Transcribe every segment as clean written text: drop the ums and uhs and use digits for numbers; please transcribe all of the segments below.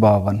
52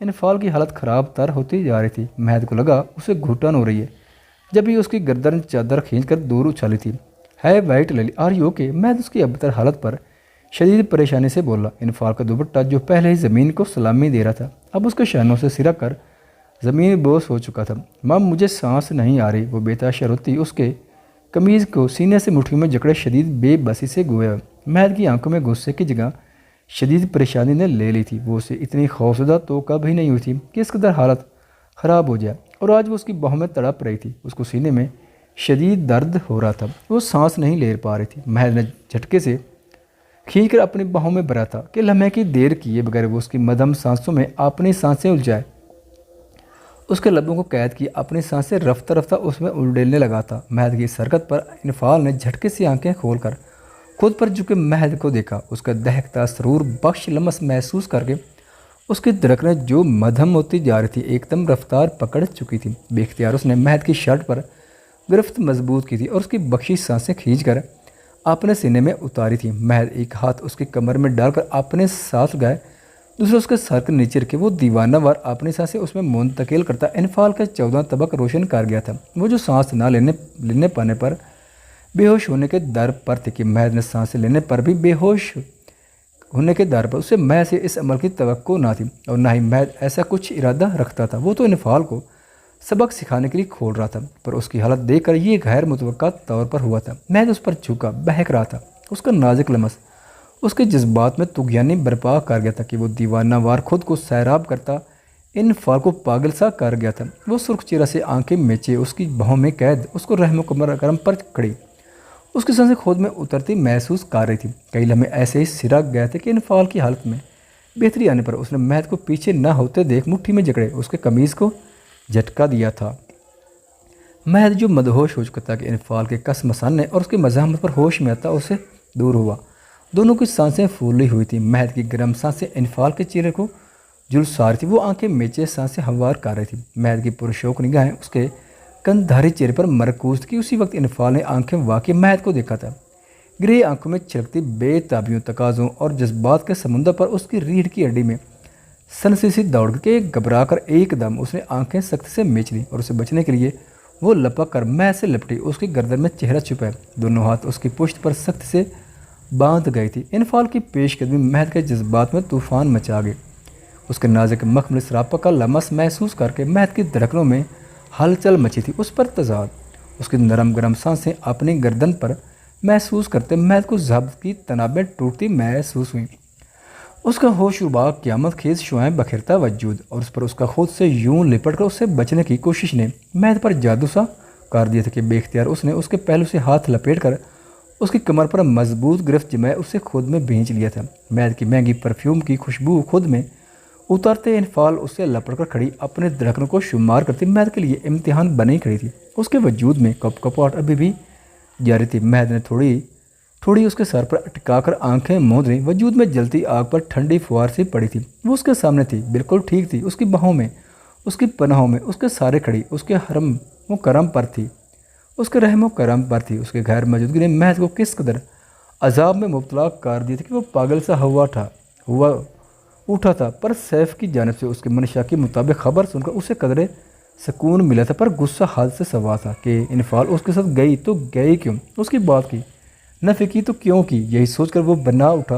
انفال کی حالت خراب تر ہوتی جا رہی تھی۔ مہد کو لگا اسے گھٹن ہو رہی ہے، جب بھی اس کی گردن چادر کھینچ کر دور اچھالی تھی۔ ہے white lily, are you okay? مہد اس کی ابتر حالت پر شدید پریشانی سے بولا۔ انفال کا دوپٹہ جو پہلے ہی زمین کو سلامی دے رہا تھا اب اس کے شانوں سے سرا کر زمین بوس ہو چکا تھا۔ مام مجھے سانس نہیں آ رہی، وہ بے تاشر ہوتی اس کے قمیض کو سینے سے مٹھی میں جکڑے شدید بے بسی سے گویا۔ مہد کی آنکھوں میں غصے کی جگہ شدید پریشانی نے لے لی تھی۔ وہ اسے اتنی خوفزدہ تو کبھی نہیں ہوئی تھی کہ اس قدر حالت خراب ہو جائے، اور آج وہ اس کی باہوں میں تڑپ رہی تھی۔ اس کو سینے میں شدید درد ہو رہا تھا، وہ سانس نہیں لے پا رہی تھی۔ مہد نے جھٹکے سے کھینچ کر اپنی باہوں میں بھرا تھا کہ لمحے کی دیر کیے بغیر وہ اس کی مدھم سانسوں میں اپنی سانسیں الجھائے، اس کے لبوں کو قید کی اپنی سانسیں رفتہ رفتہ اس میں الڈیلنے لگا تھا۔ مہد کی اس حرکت پر انفال نے جھٹکے سے آنکھیں کھول کر خود پر جھکے مہد کو دیکھا۔ اس کا دہکتا سرور بخش لمس محسوس کر کے اس کی دھڑکنیں جو مدھم ہوتی جا رہی تھی ایک دم رفتار پکڑ چکی تھی۔ بے اختیار اس نے مہد کی شرٹ پر گرفت مضبوط کی تھی اور اس کی بخشی سانسیں کھینچ کر اپنے سینے میں اتاری تھی۔ مہد ایک ہاتھ اس کی کمر میں ڈال کر اپنے ساتھ گئے، دوسرا اس کے سر کے نیچے رکھے وہ دیوانہ وار اپنی سانسیں اس میں منتقل کرتا انفال کا 14 طبق روشن کر گیا تھا۔ وہ جو سانس نہ لینے پانے پر بے ہوش ہونے کے در پر تھی کہ مہد نے سانسیں لینے پر بھی بے ہوش ہونے کے در پر اسے مہد سے اس عمل کی توقع نہ تھی، اور نہ ہی مہد ایسا کچھ ارادہ رکھتا تھا۔ وہ تو انفال کو سبق سکھانے کے لیے کھول رہا تھا، پر اس کی حالت دیکھ کر یہ غیر متوقع طور پر ہوا تھا۔ مہد اس پر جھکا بہک رہا تھا، اس کا نازک لمس اس کے جذبات میں طغیانی برپا کر گیا تھا کہ وہ دیوانہ وار خود کو سیراب کرتا انفال کو پاگل سا کر گیا تھا۔ وہ سرخ چہرہ سے آنکھیں میچے اس کی باہوں میں قید اس کو رحم و کرم پر کھڑی اس کی سانسیں خود میں اترتی محسوس کر رہی تھی۔ کئی لمحے ایسے ہی سرک گئے تھے کہ انفال کی حالت میں بہتری آنے پر اس نے مہد کو پیچھے نہ ہوتے دیکھ مٹھی میں جکڑے اس کے قمیض کو جھٹکا دیا تھا۔ مہد جو مدہوش ہو چکا تھا کہ انفال کے کس مسانے اور اس کی مزاحمت پر ہوش میں آتا اسے دور ہوا۔ دونوں کی سانسیں پھولی ہوئی تھیں۔ مہد کی گرم سانسیں انفال کے چہرے کو جھلسا رہی تھی، وہ آنکھیں میچے سانسیں ہموار کر رہی تھی۔ مہد کی پرشوق نگاہیں اس کے کندھاری چہرے پر مرکوز تھی۔ اسی وقت انفال نے آنکھیں واقعی مہد کو دیکھا تھا۔ گرے آنکھوں میں چھلکتی بے تابیوں تقاضوں اور جذبات کے سمندر پر اس کی ریڑھ کی ہڈی میں سنسنی دوڑ کے گھبرا کر ایک دم اس نے آنکھیں سخت سے میچ لیں اور اسے بچنے کے لیے وہ لپک کر مہد سے لپٹی اس کی گردن میں چہرہ چھپائے، دونوں ہاتھ اس کی پشت پر سخت سے باندھ گئی تھی۔ انفال کی پیش قدمی مہد کے جذبات میں طوفان مچا گئے۔ اس کے نازک مخمل سراپا کا لمس محسوس کر کے مہد کی دھڑکنوں میں ہلچل مچی تھی، اس پر تضاد اس کی نرم گرم سانسیں اپنی گردن پر محسوس کرتے مہد کو ضبط کی تنابیں ٹوٹتی محسوس ہوئیں۔ اس کا ہوش ربا قیامت خیز شعائیں بکھیرتا وجود اور اس پر اس کا خود سے یوں لپٹ کر اس سے بچنے کی کوشش نے مہد پر جادو سا کر دیا تھا کہ بے اختیار اس نے اس کے پہلو سے ہاتھ لپیٹ کر اس کی کمر پر مضبوط گرفت جمائے اسے خود میں بھینچ لیا تھا۔ مہد کی مہنگی پرفیوم کی خوشبو خود میں اتارتے انفال اس سے لپٹ کر کھڑی اپنے دھڑکنوں کو شمار کرتی مہد کے لیے امتحان بنی کھڑی تھی۔ اس کے وجود میں کپ کپاہٹ ابھی بھی جاری تھی۔ مہد نے تھوڑی اس کے سر پر اٹکا کر آنکھیں موند لیں، وجود میں جلتی آگ پر ٹھنڈی فوار سی پڑی تھی۔ وہ اس کے سامنے تھی، بالکل ٹھیک تھی، اس کی باہوں میں اس کی پناہوں میں اس کے سارے کھڑی اس کے حرم و کرم پر تھی، اس کے رحم و کرم پر تھی۔ اس کے غیر موجودگی نے مہد کو کس قدر عذاب میں مبتلا کر دیا تھا کہ وہ پاگل سا ہوا اٹھا تھا، پر سیف کی جانب سے اس کے منشا کے مطابق خبر سن کر اسے قدرے سکون ملا تھا، پر غصہ حد سے سوا تھا کہ انفال اس کے ساتھ گئی تو گئی کیوں، اس کی بات کی نفی کی تو کیوں کی۔ یہی سوچ کر وہ بنا اٹھا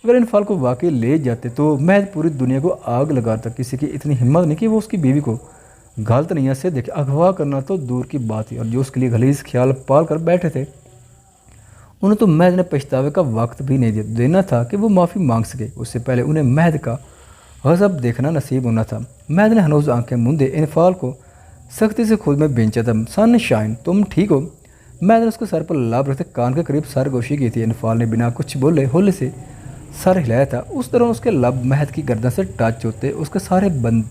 اگر انفال کو واقعی لے جاتے تو مہد پوری دنیا کو آگ لگاتا۔ کسی کی اتنی ہمت نہیں کہ وہ اس کی بیوی کو غلط نیت سے دیکھے، اغوا کرنا تو دور کی بات ہی، اور جو اس کے لیے غلیظ خیال پال کر بیٹھے تھے انہیں تو مہد نے پچھتاوے کا وقت بھی نہیں دینا تھا کہ وہ معافی مانگ سکے، اس سے پہلے انہیں مہد کا غضب دیکھنا نصیب ہونا تھا۔ مہد نے ہنوز آنکھیں موندے انفال کو سختی سے خود میں بھینچا تھا۔ سن شائن، تم ٹھیک ہو؟ مہد نے اس کے سر پر لاب رکھتے کان کے قریب سرگوشی کی تھی۔ انفال نے بنا کچھ بولے ہولے سے سر ہلایا تھا، اس طرح اس کے لب مہد کی گردن سے ٹچ ہوتے اس کے سارے بند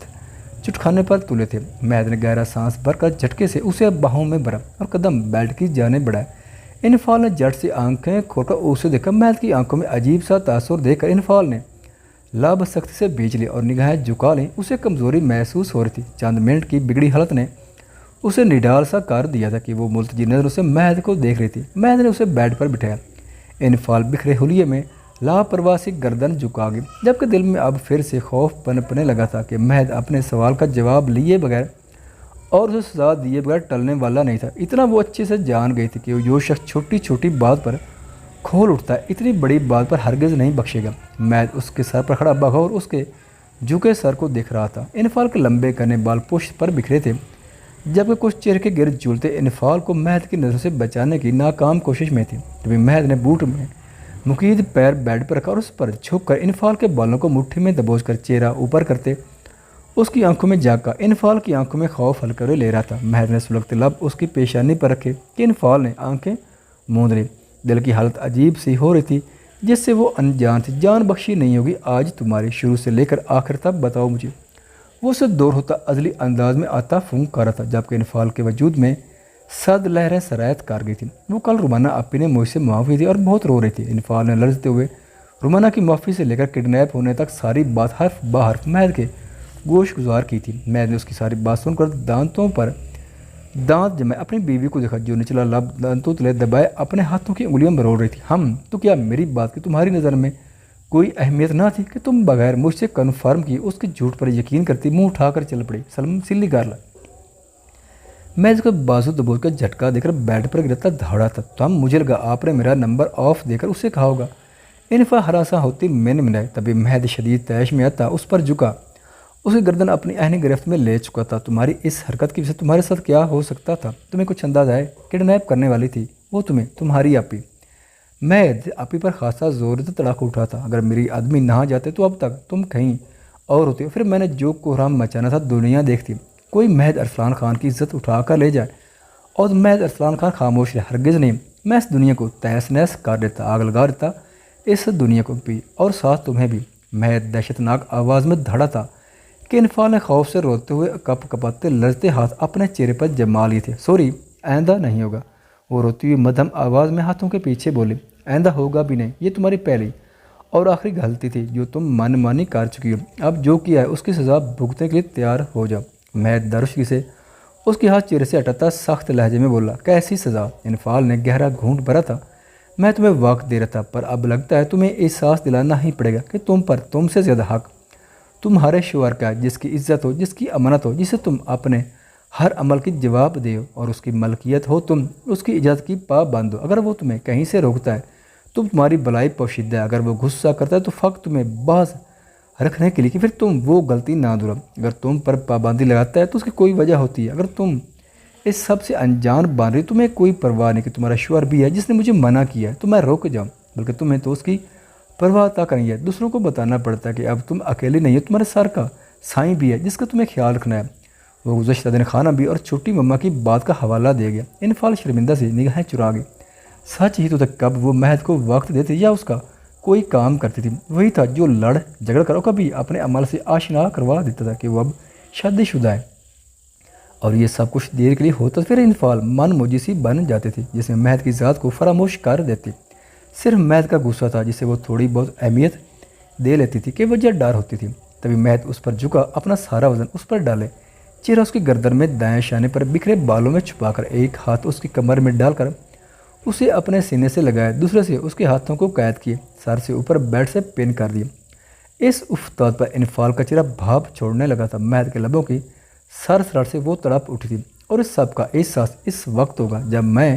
چٹکھانے پر تلے تھے۔ مہد نے گہرا سانس بھر کر جھٹکے سے اسے باہوں میں بھرا اور قدم بیلٹ کی جانب بڑھائے۔ انفال نے جٹ سے آنکھیں کھول کر اسے دیکھا۔ مہد کی آنکھوں میں عجیب سا تاثر دیکھ کر انفال نے لب سختی سے بھینچ لی اور نگاہیں جھکا لیں۔ اسے کمزوری محسوس ہو رہی تھی۔ چند منٹ کی بگڑی حالت نے اسے نڈال سا کر دیا تھا کہ وہ ملتجی نظروں سے مہد کو دیکھ رہی تھی۔ مہد نے اسے بیڈ پر بٹھایا۔ انفال بکھرے حلیے میں لاپرواہ سی گردن جھکا گئی، جبکہ دل میں اب پھر سے خوف پنپنے لگا تھا کہ مہد اپنے سوال کا جواب لیے بغیر اور اسے سزا دیے بغیر ٹلنے والا نہیں تھا۔ اتنا وہ اچھے سے جان گئی تھی کہ جو شخص چھوٹی چھوٹی بات پر کھول اٹھتا ہے اتنی بڑی بات پر ہرگز نہیں بخشے گا۔ مہد اس کے سر پر کھڑا بغور اس کے جھکے سر کو دیکھ رہا تھا۔ انفال کے لمبے گھنے بال پشت پر بکھرے تھے، جبکہ کچھ چہرے کے گرد جھولتے انفال کو مہد کی نظروں سے بچانے کی ناکام کوشش میں تھی۔ جبھی مہد نے بوٹ میں مقید پیر بیڈ پر رکھا اور اس پر جھک کر انفال کے بالوں کو مٹھی میں دبوچ کر چہرہ اوپر کرتے اس کی آنکھوں میں جھانکا۔ انفال کی آنکھوں میں خوف ہلکے ہوئے لے رہا تھا۔ مہد نے سلگتے لب اس کی پیشانی پر رکھے کہ انفال نے آنکھیں موند لی۔ دل کی حالت عجیب سی ہو رہی تھی جس سے وہ انجان تھی۔ جان بخشی نہیں ہوگی آج تمہاری، شروع سے لے کر آخر تک بتاؤ مجھے۔ وہ اسے دور ہوتا ازلی انداز میں آتا پھونک کر رہا تھا، جبکہ انفال کے وجود میں سرد لہریں سرایت کر گئی تھیں۔ وہ کل رومانہ اپی نے مجھ سے معافی تھی اور بہت رو رہی تھی۔ انفال نے لرزتے ہوئے رومانہ کی معافی سے لے کر کڈنیپ ہونے تک ساری بات حرف بحرف مہد کے گوش گزار کی تھی۔ مہد نے اس کی ساری بات سن کر دانتوں پر دانت جمائے اپنی بیوی کو دیکھا جو نچلا لب دانتوں تلے دبائے اپنے ہاتھوں کی انگلیاں مروڑ رہی تھی۔ تو کیا میری بات کی تمہاری نظر میں کوئی اہمیت نہ تھی کہ تم بغیر مجھ سے کنفرم کی اس کے جھوٹ پر یقین کرتی؟ منہ اٹھا کر چل پڑی سلی گارلا۔ میں اس کو بازو دبوچ کر جھٹکا دے کر بیڈ پر گرتا دھاڑا تھا۔ مجھے لگا آپ نے میرا نمبر آف دے کر اسے کہا ہوگا۔ انفا ہراساں ہوتی من منائے، تبھی مہد شدید تیش میں آتا اس پر جھکا، اس کی گردن اپنی اہنی گرفت میں لے چکا تھا۔ تمہاری اس حرکت کی وجہ سے تمہارے ساتھ کیا ہو سکتا تھا تمہیں کچھ انداز ہے؟ کڈنیپ کرنے والی تھی وہ تمہاری آپی۔ مہد آپی پر خاصا زور سے تڑاک اٹھا تھا۔ اگر میری آدمی نہ جاتے تو اب تک تم کہیں اور ہوتے، پھر میں نے جو کوہرام مچانا تھا دنیا دیکھتی۔ کوئی مہد ارسلان خان کی عزت اٹھا کر لے جائے اور مہد ارسلان خان خاموش رہے، ہرگز نہیں۔ میں اس دنیا کو تہس نہس کر دیتا، آگ لگا دیتا اس دنیا کو بھی اور ساتھ تمہیں بھی۔ مہد دہشت ناک آواز میں دھڑا تھا کہ انفال نے خوف سے روتے ہوئے کپ کپاتے لرزتے ہاتھ اپنے چہرے پر جما لیے تھے۔ سوری، آئندہ نہیں ہوگا، وہ روتی ہوئی مدھم آواز میں ہاتھوں کے پیچھے بولی۔ آئندہ ہوگا بھی نہیں، یہ تمہاری پہلی اور آخری غلطی تھی جو تم من مانی کر چکی ہو۔ اب جو کیا ہے اس کی سزا بھگتنے کے لیے تیار ہو جاؤ۔ مہد درشگی سے اس کے ہاتھ چہرے سے ہٹاتا سخت لہجے میں بولا، کیسی سزا؟ انفال نے گہرا گھونٹ بھرا تھا۔ میں تمہیں وقت دے رہا تھا، پر اب لگتا ہے تمہیں احساس دلانا ہی پڑے گا کہ تم سے زیادہ حق تمہارے شوہر کا ہے، جس کی عزت ہو، جس کی امانت ہو، جسے تم اپنے ہر عمل کی جواب دے ہو اور اس کی ملکیت ہو، تم اس کی اجازت کی پابند ہو۔ اگر وہ تمہیں کہیں سے روکتا ہے تو تمہاری بلائی پوشیدہ ہے، اگر وہ غصہ کرتا ہے تو فقط تمہیں باز رکھنے کے لیے کہ پھر تم وہ غلطی نہ دہراؤ۔ اگر تم پر پابندی لگاتا ہے تو اس کی کوئی وجہ ہوتی ہے۔ اگر تم اس سب سے انجان بان رہی، تمہیں کوئی پرواہ نہیں کہ تمہارا شوہر بھی ہے جس نے مجھے منع کیا ہے تو میں روک جاؤں، بلکہ تمہیں تو اس کی پرواہ تک نہیں ہے۔ دوسروں کو بتانا پڑتا ہے کہ اب تم اکیلی نہیں ہو، تمہارے سر کا سائیں بھی ہے جس کا تمہیں خیال رکھنا ہے۔ وہ گزشتہ دن خانہ بھی اور چھوٹی مما کی بات کا حوالہ دے گیا۔ انفال شرمندہ سے نگاہیں چرا گئی۔ سچ ہی تو تک کب وہ مہد کو وقت دیتی یا اس کا کوئی کام کرتی تھی، وہی تھا جو لڑ جھگڑ کر کبھی اپنے عمل سے آشنا کروا دیتا تھا کہ وہ اب شادی شدہ ہے اور یہ سب کچھ دیر کے لیے ہوتا، پھر انفال من موجی سی بن جاتی تھی جس میں مہد کی ذات کو فراموش کر دیتی۔ صرف مہد کا غصہ تھا جسے وہ تھوڑی بہت اہمیت دے لیتی تھی کہ وجہ ڈر ہوتی تھی۔ تبھی مہد اس پر جھکا، اپنا سارا وزن اس پر ڈالے، چہرہ اس کی گردن میں دائیں شانے پر بکھرے بالوں میں چھپا کر ایک ہاتھ اس کی کمر میں ڈال کر اسے اپنے سینے سے لگایا، دوسرے سے اس کے ہاتھوں کو قید کیے، سر سے اوپر بیڈ سے پن کر دیے۔ اس افتاد پر انفال کا چہرہ بھاپ چھوڑنے لگا تھا۔ مہد کے لبوں کی سرسراہٹ سے وہ تڑپ اٹھی تھی، اور اس سب کا احساس اس وقت ہوگا جب میں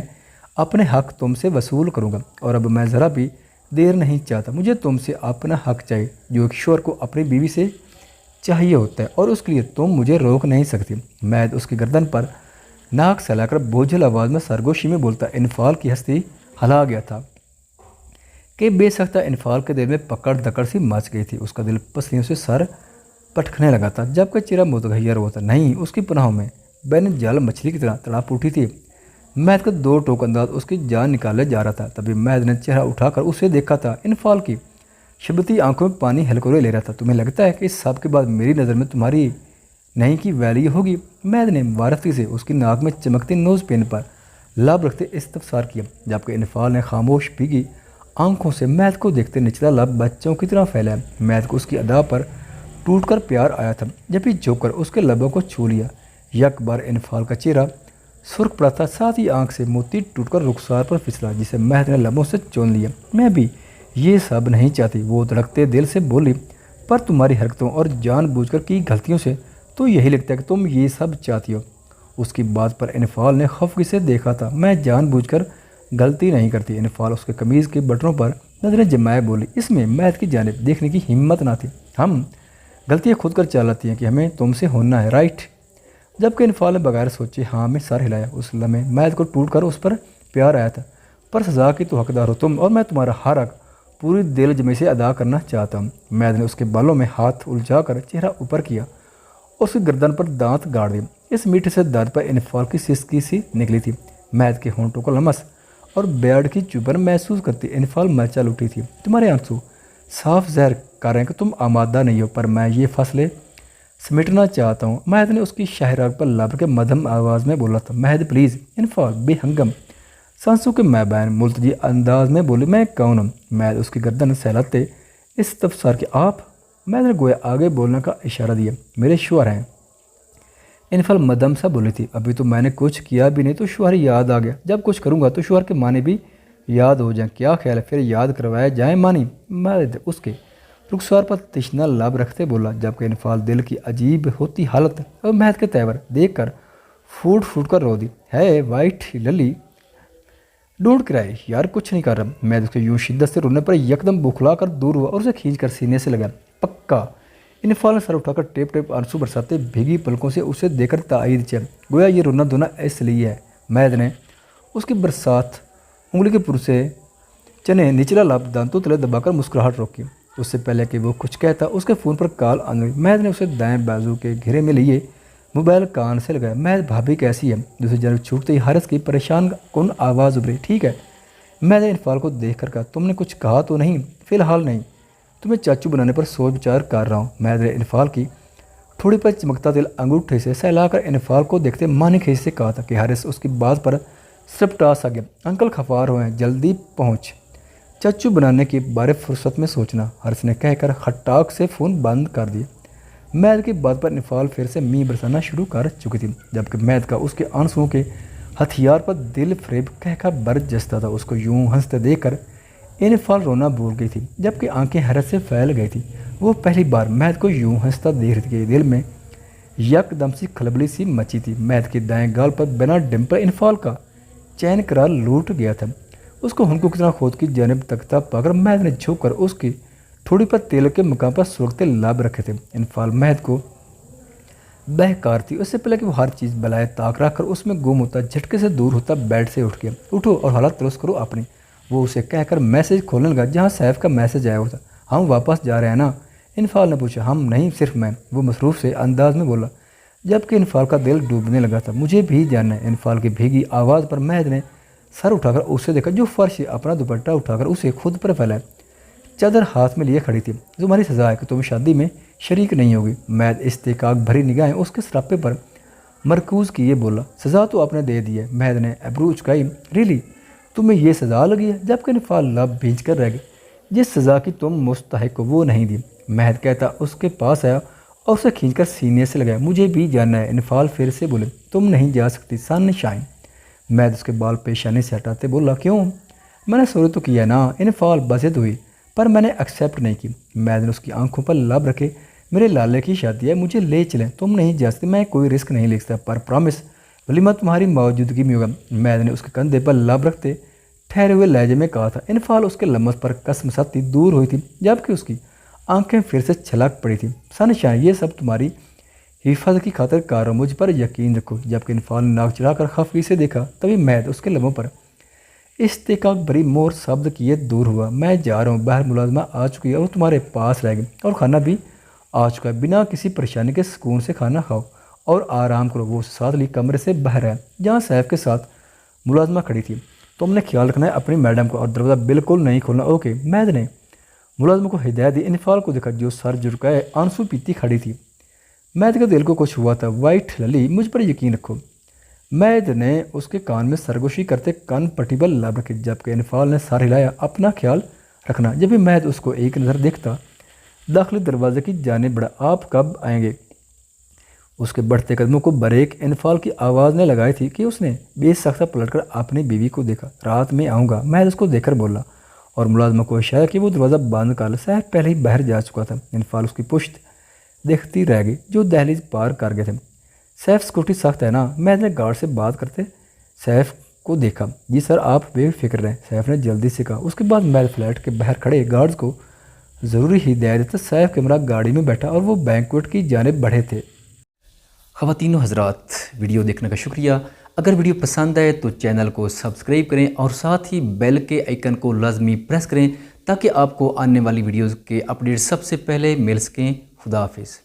اپنے حق تم سے وصول کروں گا، اور اب میں ذرا بھی دیر نہیں چاہتا۔ مجھے تم سے اپنا حق چاہیے جو ایک شوہر کو اپنی بیوی سے چاہیے ہوتا ہے، اور اس کے لیے تم مجھے روک نہیں سکتی۔ مہد اس کی گردن پر ناک سلا کر بوجھل آواز میں سرگوشی میں بولتا۔ انفال کی ہستی ہلا گیا تھا کہ بے سختہ انفال کے دل میں پکڑ دکڑ سی مچ گئی تھی۔ اس کا دل پسلیوں سے سر پٹکنے لگا تھا، جبکہ چہرہ متغیر ہوا تھا۔ نہیں، اس کی پناہوں میں بین جال مچھلی کی طرح تڑاپ اٹھی تھی۔ مہد کا دو ٹوک انداز اس کی جان نکالے جا رہا تھا۔ تبھی مہد نے چہرہ اٹھا کر اسے دیکھا تھا۔ انفال کی شبتی آنکھوں میں پانی ہلکورے لے رہا تھا۔ تمہیں لگتا ہے کہ اس سب کے بعد میری نظر میں تمہاری نہیں کی ویلیو ہوگی؟ مہد نے وارفتی سے اس کی ناک میں چمکتی نوز پین پر لب رکھتے استفسار کیا، جبکہ انفال نے خاموش بھیگی آنکھوں سے مہد کو دیکھتے نچلا لب بچوں کی طرح پھیلایا۔ مہد کو اس کی ادا پر ٹوٹ کر پیار آیا تھا، جب ہی جھک کر اس کے لبوں کو چھو لیا۔ یک بار انفال کا چہرہ سرخ پڑا تھا، ساتھ ہی آنکھ سے موتی ٹوٹ کر رخسار پر پھسلا جسے مہد نے لبوں سے چون لیا۔ میں بھی یہ سب نہیں چاہتی، وہ دھڑکتے دل سے بولی، پر تمہاری حرکتوں اور جان بوجھ کر کی غلطیوں سے تو یہی لگتا ہے کہ تم یہ سب چاہتی ہو۔ اس کی بات پر انفال نے خفگی سے دیکھا تھا۔ میں جان بوجھ کر غلطی نہیں کرتی۔ انفال اس کے قمیض کے بٹنوں پر نظریں جمائے بولی۔ اس میں مہد کی جانب دیکھنے کی ہمت نہ تھی۔ ہم غلطیاں خود کر چلاتی ہیں کہ ہمیں تم سے ہونا ہے، رائٹ؟ جبکہ انفال نے بغیر سوچے ہاں میں سر ہلایا۔ اس لمحے مہد کو ٹوٹ کر اس پر پیار آیا تھا۔ پر سزا کی تو حقدار ہو تم، اور میں تمہارا ہر حق پوری دل جمعی سے ادا کرنا چاہتا ہوں۔ مہد نے اس کے بالوں میں ہاتھ الجھا کر چہرہ اوپر کیا اور اس کی گردن پر دانت گاڑ دیے۔ اس میٹھے سے درد پر انفال کی سسکی سی نکلی تھی۔ مہد کے ہونٹوں کو لمس اور بیڈ کی چبھن محسوس کرتی انفال مچل اٹھی تھی۔ تمہارے آنسو صاف زہر کر رہے ہیں کہ تم آمادہ نہیں ہو، پر میں یہ فیصلے سمیٹنا چاہتا ہوں۔ مہد نے اس کی شاہراگ پر لب کے مدھم آواز میں بولا تھا۔ مہد پلیز۔ انفال بے ہنگم سانسوں کے مابین ملتجی انداز میں بولی، میں کون ہوں؟ مہد اس کی گردن سہلاتے استفسار کہ آپ؟ مہد نے گویا آگے بولنے کا اشارہ دیا، میرے شوہر ہیں۔ انفال مدھم سا بولی تھی، ابھی تو میں نے کچھ کیا بھی نہیں تو شوہر یاد آ گیا، جب کچھ کروں گا تو شوہر کے معنی بھی یاد ہو جائیں، کیا خیال ہے پھر یاد کروائے جائیں معنی؟ مہد اس کے رخسار پر تشنہ لب رکھتے بولا، جبکہ انفال دل کی عجیب ہوتی حالت اور مہد کے تیور دیکھ کر پھوٹ پھوٹ کر رو دی، ہے وائٹ للی ڈونٹ کرائے یار، کچھ نہیں کر رہا۔ مہد اس کے یوں شدت سے رونے پر یکدم بوکھلا کر دور ہوا اور اسے کھینچ کر سینے سے لگا۔ پکا؟ انفال نے سر اٹھا کر ٹیپ ٹیپ آنسو برساتے بھیگی پلکوں سے اسے دیکھ کر تائید کیا، گویا یہ رونا دھونا اس لیے ہے۔ مہد نے اس کی برسات انگلی کے پر سے چنے نچلا لب دانتوں تلے دبا کر مسکراہٹ روکی۔ اس سے پہلے کہ وہ کچھ کہتا اس کے فون پر کال آن گئی۔ مہد نے اسے دائیں بازو کے گھیرے میں لیے موبائل کان سے لگایا۔ مہد بھابھی کیسی ہے؟ دوسری جانب چھوٹتے ہی حارث کی پریشان کن آواز ابھری، ٹھیک ہے؟ مہد نے انفال کو دیکھ کر کہا، تم نے کچھ کہا تو نہیں؟ فی الحال نہیں، تمہیں چاچو بنانے پر سوچ بچار کر رہا ہوں۔ مہد نے انفال کی تھوڑی پر چمکتا دل انگوٹھے سے سہلا کر انفال کو دیکھتے معنی خیز سے کہا تھا کہ حارث اس کی بات پر سپٹاس آ گیا، انکل خفار ہوئے ہیں، جلدی پہنچ، چاچو بنانے کے بارے فرصت میں سوچنا۔ حارث نے کہہ کر کھٹاک سے فون بند کر دیا۔ مہد کی بات پر انفال پھر سے می برسانا شروع کر چکی تھی، جبکہ مہد کا اس کے آنسوؤں کے ہتھیار پر دل فریب کہہ کر برجستا تھا۔ اس کو یوں ہنستے دیکھ کر انفال رونا بھول گئی تھی، جبکہ آنکھیں حیرت سے پھیل گئی تھی۔ وہ پہلی بار مہد کو یوں ہنستا دیکھ رہی تھی، دل میں یک دم سی کھلبلی سی مچی تھی۔ مہد کے دائیں گال پر بنا ڈمپل انفال کا چین قرار لوٹ گیا تھا۔ اس کو ہنکو کتنا خود کی جانب تکتا پا کر مہد نے جھک کر اس کی تھوڑی پر تیل کے مقام پر سلگتے لب رکھے تھے۔ انفال مہد کو بہکار تھی۔ اس سے پہلے کہ وہ ہر چیز بلائے طاق رکھ کر اس میں گم ہوتا، جھٹکے سے دور ہوتا بیڈ سے اٹھ گیا۔ اٹھو اور حالت درست کرو اپنی، وہ اسے کہہ کر میسج کھولنے لگا جہاں سیف کا میسج آیا ہوا تھا۔ ہم واپس جا رہے ہیں نا؟ انفال نے پوچھا۔ ہم نہیں، صرف میں، وہ مصروف سے انداز میں بولا، جبکہ انفال کا دل ڈوبنے لگا تھا۔ مجھے بھی جانا ہے۔ انفال کی بھیگی آواز پر مہد نے سر اٹھا کر اسے دیکھا، جو فرش سے اپنا دوپٹہ اٹھا کر اسے خود پر پھیلایا چادر ہاتھ میں لیے کھڑی تھی۔ تمہاری سزا ہے کہ تم شادی میں شریک نہیں ہوگی۔ مہد استحقاق بھری نگاہیں اس کے سراپے پر مرکوز کیے بولا، سزا تو آپ نے دے دی ہے۔ مہد نے ابرو اچکائی، ریلی تمہیں یہ سزا لگی ہے؟ جبکہ انفال لب بھیج کر رہ گئی، جس سزا کی تم مستحق ہو وہ نہیں دی۔ مہد کہتا اس کے پاس آیا اور اسے کھینچ کر سینے سے لگایا۔ مجھے بھی جانا ہے۔ انفال پھر سے بولے، تم نہیں جا سکتی سن شائن۔ مہد اس کے بال پیشانی سے ہٹاتے بولا، کیوں؟ میں نے سوری تو کیا نا۔ انفال بزد ہوئی، پر میں نے ایکسیپٹ نہیں کی۔ مہد نے اس کی آنکھوں پر لب رکھے، میرے لالے کی شادی ہے، مجھے لے چلیں۔ تم نہیں جا سکتی، میں کوئی رسک نہیں لے سکتا، پر پرامس ولیمہ تمہاری موجودگی میں ہوگا۔ مہد نے اس کے کندھے پر لب رکھتے ٹھہرے ہوئے لہجے میں کہا تھا۔ انفال اس کے لمس پر قسم ساتی دور ہوئی تھی، جبکہ اس کی آنکھیں پھر سے چھلک پڑی تھیں۔ سن شائن یہ سب تمہاری حفاظت کی خاطر کار رہا ہوں، مجھ پر یقین رکھو۔ جبکہ انفال نے ناک چڑھا کر خفگی سے دیکھا، تبھی مہد اس کے لبوں پر استحقاق بھری مور شبد کیے دور ہوا۔ میں جا رہا ہوں، باہر ملازمہ آ چکی ہے اور تمہارے پاس رہ گئی، اور کھانا بھی آ چکا ہے، بنا کسی پریشانی کے سکون سے کھانا کھاؤ اور آرام کرو۔ وہ ساتھ لی کمرے سے باہر ہے جہاں سیف کے ساتھ ملازمہ کھڑی تھی۔ تم نے خیال رکھنا ہے اپنی میڈم کو، اور دروازہ بالکل نہیں کھولنا، اوکے؟ مہد نے ملازمہ کو ہدایت دی۔ انفال کو دیکھا جو سر جھکائے آنسو پیتی کھڑی تھی۔ مہد کے دل کو کچھ ہوا تھا۔ وائٹ للی مجھ پر یقین رکھو۔ مہد نے اس کے کان میں سرگوشی کرتے کان پٹی پر لب رکھے، جبکہ انفال نے سر ہلایا، اپنا خیال رکھنا۔ جب بھی مہد اس کو ایک نظر دیکھتا داخلی دروازے کی جانب بڑھا، آپ کب آئیں گے؟ اس کے بڑھتے قدموں کو بریک انفال کی آواز نے لگائی تھی کہ اس نے بے سختہ پلٹ کر اپنی بیوی کو دیکھا۔ رات میں آؤں گا، مہد اس کو دیکھ کر بولا، اور ملازمہ کو اشارہ کہ وہ دروازہ بند کر لے۔ سیف پہلے ہی باہر جا چکا تھا، انفال اس کی پشت دیکھتی رہ گئی جو دہلیز پار کر گئے تھے۔ سیف سیکورٹی سخت ہے نا، میں نے گارڈ سے بات کرتے سیف کو دیکھا۔ جی سر آپ بے فکر رہیں، سیف نے جلدی سے کہا۔ اس کے بعد محل فلیٹ کے باہر کھڑے گارڈز کو ضروری ہدایت دیتا سیف کے ہمراہ گاڑی میں بیٹھا اور وہ بینکوٹ کی جانب بڑھے تھے۔ خواتین و حضرات، ویڈیو دیکھنے کا شکریہ۔ اگر ویڈیو پسند آئے تو چینل کو سبسکرائب کریں اور ساتھ ہی بیل کے آئیکن کو لازمی پریس کریں تاکہ آپ کو آنے والی ویڈیوز کے اپڈیٹ سب سے پہلے مل سکیں۔ خدا حافظ۔